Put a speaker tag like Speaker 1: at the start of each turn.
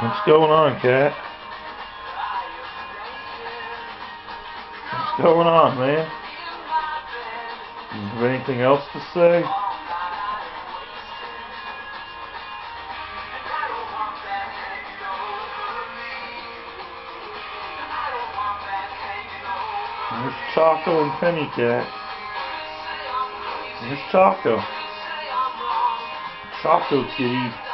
Speaker 1: What's going on, cat? What's going on, man? You have anything else to say? There's Taco and Penny Cat. There's Taco. Taco Kitty.